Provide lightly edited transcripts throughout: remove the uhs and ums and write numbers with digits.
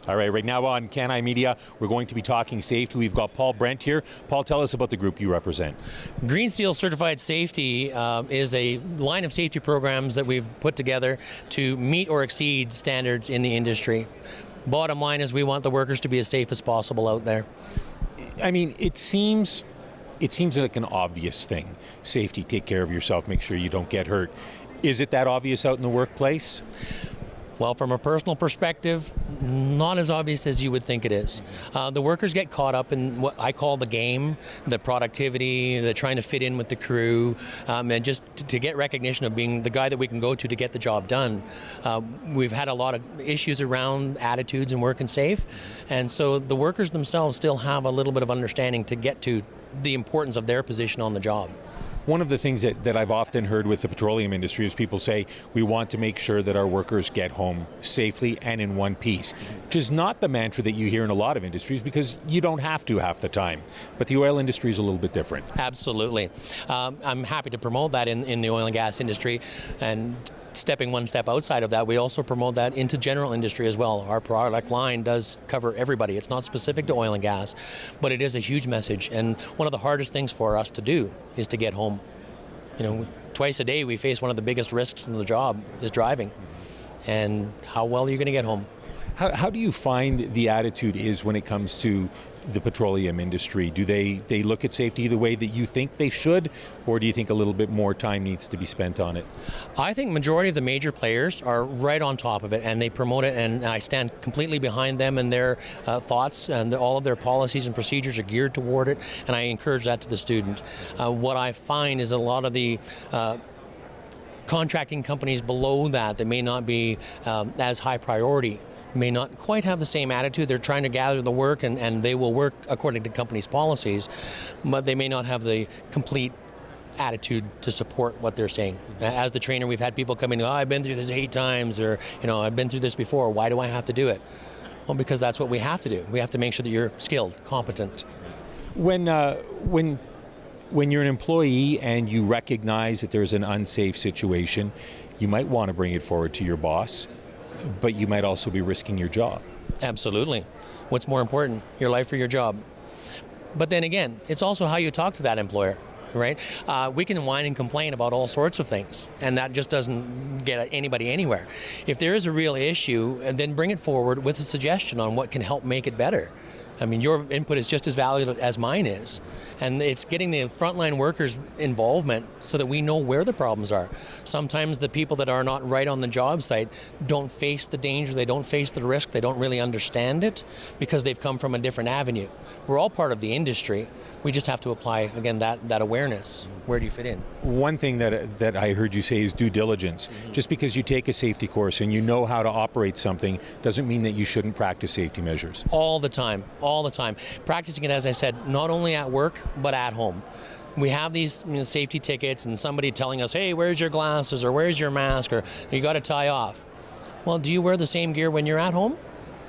All right now on Can I Media, we're going to be talking safety. We've got Paul Brent here. Paul, tell us about the group you represent. Green Seal Certified Safety is a line of safety programs that we've put together to meet or exceed standards in the industry. Bottom line is we want the workers to be as safe as possible out there. I mean, it seems like an obvious thing. Safety, take care of yourself, make sure you don't get hurt. Is it that obvious out in the workplace? Well, from a personal perspective, not as obvious as you would think it is. The workers get caught up in what I call the game, the productivity, the trying to fit in with the crew, and just to get recognition of being the guy that we can go to get the job done. We've had a lot of issues around attitudes and working safe, and so the workers themselves still have a little bit of understanding to get to the importance of their position on the job. One of the things that I've often heard with the petroleum industry is people say, we want to make sure that our workers get home safely and in one piece, which is not the mantra that you hear in a lot of industries because you don't have to half the time. But the oil industry is a little bit different. Absolutely. I'm happy to promote that in the oil and gas industry, and stepping one step outside of that, we also promote that into general industry as well. Our product line does cover everybody. It's not specific to oil and gas, but it is a huge message. And one of the hardest things for us to do is to get home. You know, twice a day we face one of the biggest risks in the job is driving. And how well are you going to get home? How do you find the attitude is when it comes to the petroleum industry? Do they look at safety the way that you think they should, or do you think a little bit more time needs to be spent on it? I think majority of the major players are right on top of it, and they promote it, and I stand completely behind them and their thoughts, and all of their policies and procedures are geared toward it, and I encourage that to the student. What I find is a lot of the contracting companies below that may not be as high priority, may not quite have the same attitude. They're trying to gather the work, and they will work according to companies' policies, but they may not have the complete attitude to support what they're saying. As the trainer, we've had people come in, I've been through this 8 times, or I've been through this before, why do I have to do it? Well, because that's what we have to do. We have to make sure that you're skilled, competent. When you're an employee and you recognize that there's an unsafe situation, you might want to bring it forward to your boss, but you might also be risking your job. Absolutely. What's more important, your life or your job? But then again, it's also how you talk to that employer, right? We can whine and complain about all sorts of things, and that just doesn't get anybody anywhere. If there is a real issue, then bring it forward with a suggestion on what can help make it better. I mean, your input is just as valuable as mine is. And it's getting the frontline workers' involvement so that we know where the problems are. Sometimes the people that are not right on the job site don't face the danger, they don't face the risk, they don't really understand it because they've come from a different avenue. We're all part of the industry. We just have to apply, again, that awareness. Where do you fit in? One thing that I heard you say is due diligence. Just because you take a safety course and you know how to operate something doesn't mean that you shouldn't practice safety measures. All the time. Practicing it, as I said, not only at work, but at home. We have these safety tickets and somebody telling us, hey, where's your glasses, or where's your mask, or you got to tie off. Well, do you wear the same gear when you're at home?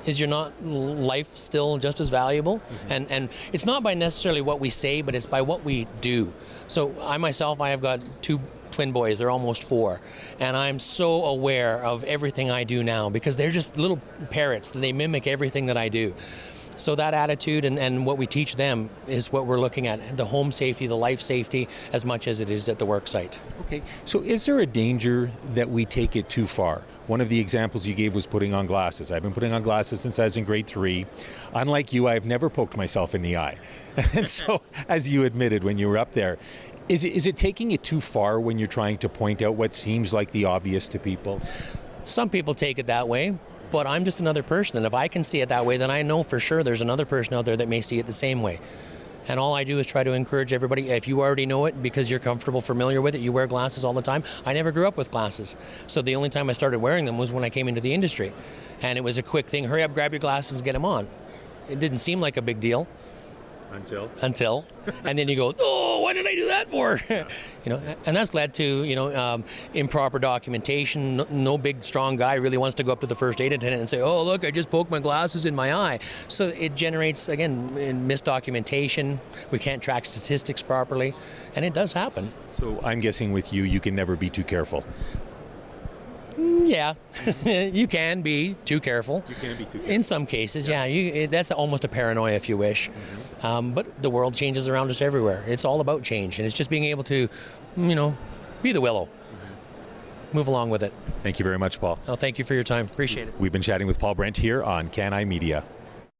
Is your life still just as valuable? Mm-hmm. And it's not by necessarily what we say, but it's by what we do. So I myself, I have got 2 twin boys, they're almost 4, and I'm so aware of everything I do now because they're just little parrots. They mimic everything that I do. So that attitude and what we teach them is what we're looking at, the home safety, the life safety, as much as it is at the work site. Okay, so is there a danger that we take it too far? One of the examples you gave was putting on glasses. I've been putting on glasses since I was in grade 3. Unlike you, I've never poked myself in the eye. And so, as you admitted when you were up there, is it taking it too far when you're trying to point out what seems like the obvious to people? Some people take it that way. But I'm just another person, and if I can see it that way, then I know for sure there's another person out there that may see it the same way. And all I do is try to encourage everybody, if you already know it because you're comfortable, familiar with it, you wear glasses all the time. I never grew up with glasses. So the only time I started wearing them was when I came into the industry. And it was a quick thing, hurry up, grab your glasses and get them on. It didn't seem like a big deal. Until. And then you go, oh, why did I do that for? And that's led to, improper documentation. No big, strong guy really wants to go up to the first aid attendant and say, oh, look, I just poked my glasses in my eye. So it generates, again, misdocumentation. We can't track statistics properly, and it does happen. So I'm guessing with you can never be too careful. Yeah, you can be too careful. You can be too careful. In some cases, yeah. That's almost a paranoia, if you wish. But the world changes around us everywhere. It's all about change, and it's just being able to, be the willow. Move along with it. Thank you very much, Paul. Oh, thank you for your time. Appreciate it. We've been chatting with Paul Brent here on Can I Media.